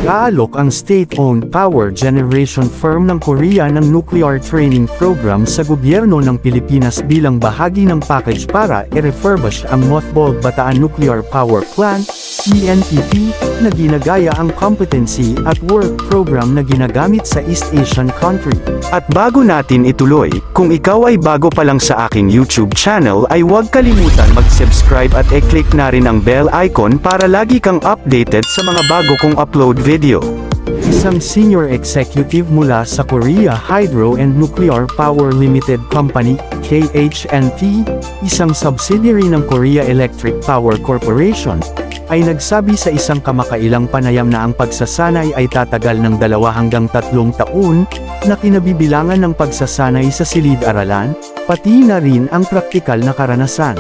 Nag-aalok ang state-owned power generation firm ng Korea ng nuclear training program sa gobyerno ng Pilipinas bilang bahagi ng package para i-refurbish ang mothballed Bataan Nuclear Power Plant, ENPP, na ginagaya ang competency at work program na ginagamit sa East Asian country. At bago natin ituloy, kung ikaw ay bago pa lang sa aking YouTube channel ay huwag kalimutan mag-subscribe at i-click na rin ang bell icon para lagi kang updated sa mga bago kong upload video. Isang senior executive mula sa Korea Hydro and Nuclear Power Limited Company, KHNP, isang subsidiary ng Korea Electric Power Corporation, ay nagsabi sa isang kamakailang panayam na ang pagsasanay ay tatagal ng 2 hanggang 3 taon, na kinabibilangan ng pagsasanay sa silid-aralan, pati na rin ang praktikal na karanasan.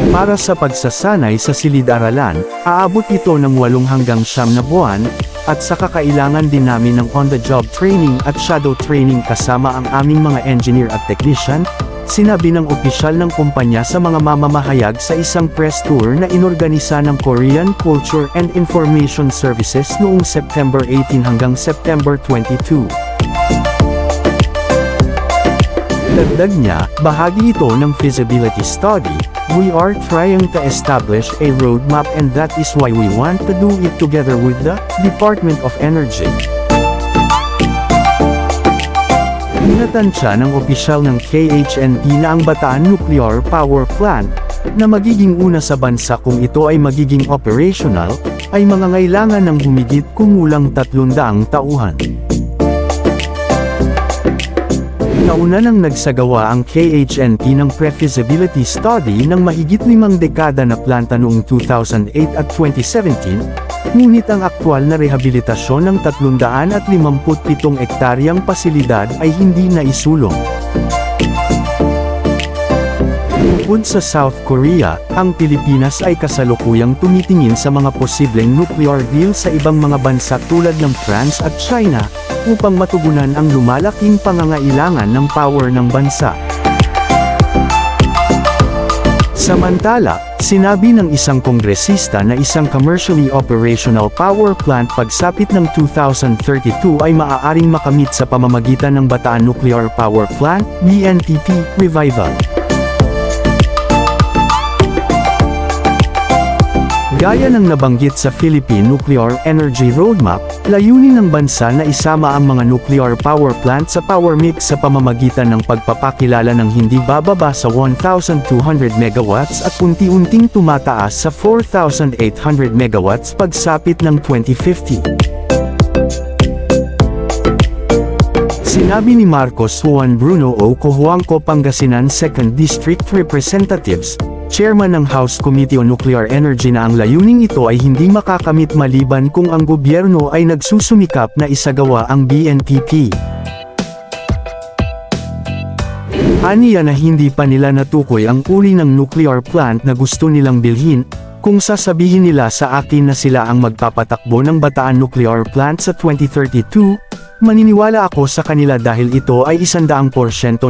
Para sa pagsasanay sa silid-aralan, aabot ito ng 8 hanggang 9 na buwan, at sa kakailangan din namin ng on-the-job training at shadow training kasama ang aming mga engineer at technician, sinabi ng opisyal ng kumpanya sa mga mamamahayag sa isang press tour na inorganisa ng Korean Culture and Information Services noong September 18 hanggang September 22. Dagdag niya, bahagi ito ng feasibility study. We are trying to establish a roadmap and that is why we want to do it together with the Department of Energy. Inatansya ng opisyal ng KHNP na ang Bataan Nuclear Power Plant, na magiging una sa bansa kung ito ay magiging operational, ay mangangailangan ng humigit kumulang 300 tauhan. Nauna nang nagsagawa ang KHNP ng pre-feasibility study ng mahigit 5 dekada na planta noong 2008 at 2017, ngunit ang aktwal na rehabilitasyon ng 357 ektaryang pasilidad ay hindi naisulong. Bukod sa South Korea, ang Pilipinas ay kasalukuyang tumitingin sa mga posibleng nuclear deal sa ibang mga bansa tulad ng France at China, upang matugunan ang lumalaking pangangailangan ng power ng bansa. Samantala, sinabi ng isang kongresista na isang commercially operational power plant pagsapit ng 2032 ay maaaring makamit sa pamamagitan ng Bataan Nuclear Power Plant, ENPP, revival. Gaya ng nabanggit sa Philippine Nuclear Energy Roadmap, layunin ng bansa na isama ang mga nuclear power plant sa power mix sa pamamagitan ng pagpapakilala ng hindi bababa sa 1,200 megawatts at unti-unting tumataas sa 4,800 megawatts pagsapit ng 2050. Sinabi ni Marcos Juan Bruno O. Cojuangco Pangasinan 2nd District Representatives, Chairman ng House Committee on Nuclear Energy na ang layuning ito ay hindi makakamit maliban kung ang gobyerno ay nagsusumikap na isagawa ang BNPP. Aniya na hindi pa nila natukoy ang uri ng nuclear plant na gusto nilang bilhin, kung sasabihin nila sa akin na sila ang magpapatakbo ng Bataan Nuclear Plant sa 2032, maniniwala ako sa kanila dahil ito ay 100%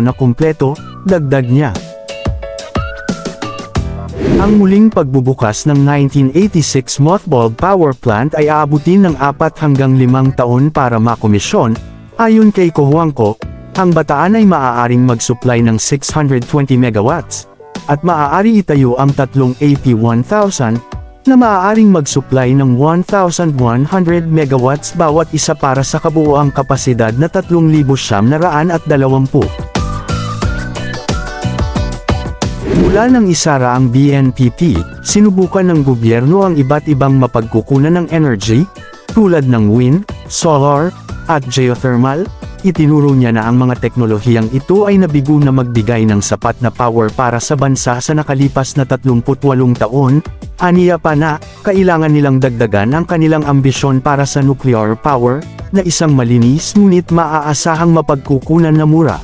na kumpleto, dagdag niya. Ang muling pagbubukas ng 1986 mothballed power plant ay aabutin ng 4 hanggang 5 taon para makomisyon. Ayon kay Cojuangco, ang Bataan ay maaaring mag-supply ng 620 megawatts, at maaari itayo ang 3 AP1000, na maaaring mag-supply ng 1,100 megawatts bawat isa para sa kabuuang kapasidad na 3,920. Mula nang isara ang BNPP, sinubukan ng gobyerno ang iba't ibang mapagkukunan ng energy, tulad ng wind, solar, at geothermal. Itinuro niya na ang mga teknolohiyang ito ay nabigo na magbigay ng sapat na power para sa bansa sa nakalipas na 38 taon. Aniya pa na, kailangan nilang dagdagan ang kanilang ambisyon para sa nuclear power, na isang malinis ngunit maaasahang mapagkukunan na mura.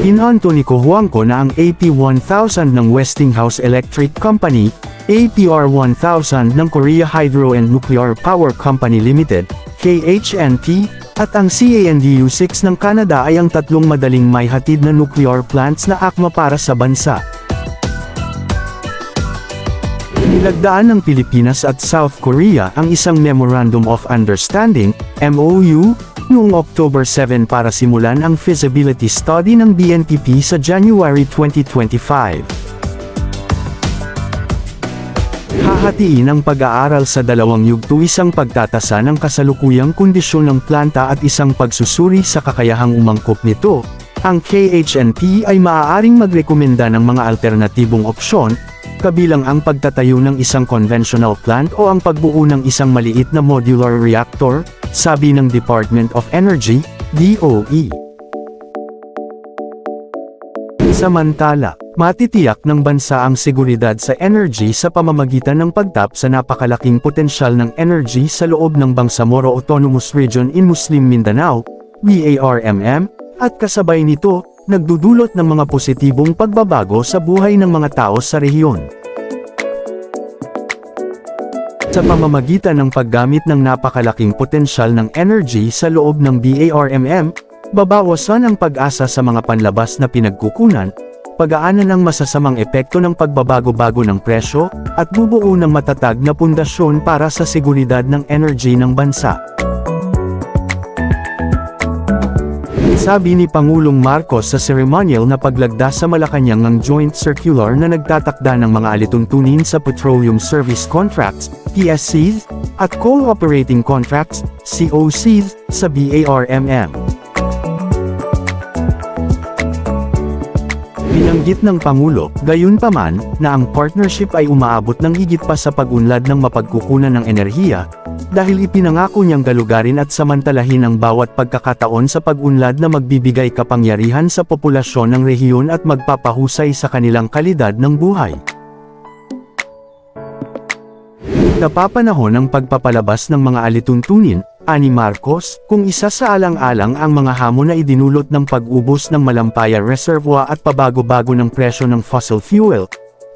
Inanto ni Cojuangco na ang AP1000 ng Westinghouse Electric Company, APR1000 ng Korea Hydro and Nuclear Power Company Limited, KHNP, at ang CANDU-6 ng Canada ay ang 3 madaling maihatid na nuclear plants na akma para sa bansa. Nilagdaan ng Pilipinas at South Korea ang isang Memorandum of Understanding, MOU, noong October 7 para simulan ang feasibility study ng BNPP sa January 2025. Hahatiin ang pag-aaral sa dalawang yugto, isang pagtatasa ng kasalukuyang kondisyon ng planta at isang pagsusuri sa kakayahang umangkop nito. Ang KHNP ay maaaring magrekomenda ng mga alternatibong opsyon, kabilang ang pagtatayo ng isang conventional plant o ang pagbuo ng isang maliit na modular reactor, sabi ng Department of Energy, DOE. Samantala, matitiyak ng bansa ang seguridad sa energy sa pamamagitan ng pagtap sa napakalaking potensyal ng energy sa loob ng Bangsamoro Autonomous Region in Muslim Mindanao, BARMM, at kasabay nito, nagdudulot ng mga positibong pagbabago sa buhay ng mga tao sa rehiyon. Sa pamamagitan ng paggamit ng napakalaking potensyal ng energy sa loob ng BARMM, babawasan ang pag-asa sa mga panlabas na pinagkukunan, pag-aanan ang masasamang epekto ng pagbabago-bago ng presyo, at bubuo ng matatag na pundasyon para sa seguridad ng energy ng bansa. Sabi ni Pangulong Marcos sa ceremonial na paglagda sa Malacanang ng Joint Circular na nagtatakda ng mga alituntunin sa Petroleum Service Contracts, PSCs, at Cooperating Contracts, COCs, sa BARMM. Binanggit ng Pangulo, gayunpaman, na ang partnership ay umaabot ng higit pa sa pag-unlad ng mapagkukunan ng enerhiya, dahil ipinangako niyang galugarin at samantalahin ang bawat pagkakataon sa pag-unlad na magbibigay kapangyarihan sa populasyon ng rehiyon at magpapahusay sa kanilang kalidad ng buhay. Napapanahon ang pagpapalabas ng mga alituntunin, ani Marcos, kung isa sa alang-alang ang mga hamon na idinulot ng pag-ubos ng Malampaya Reservoir at pabago-bago ng presyo ng fossil fuel,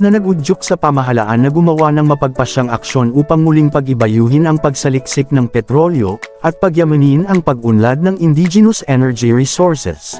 na nag-udyok sa pamahalaan na gumawa ng mapagpasyang aksyon upang muling pag-ibayuhin ang pagsaliksik ng petrolyo, at pagyamanin ang pag-unlad ng indigenous energy resources.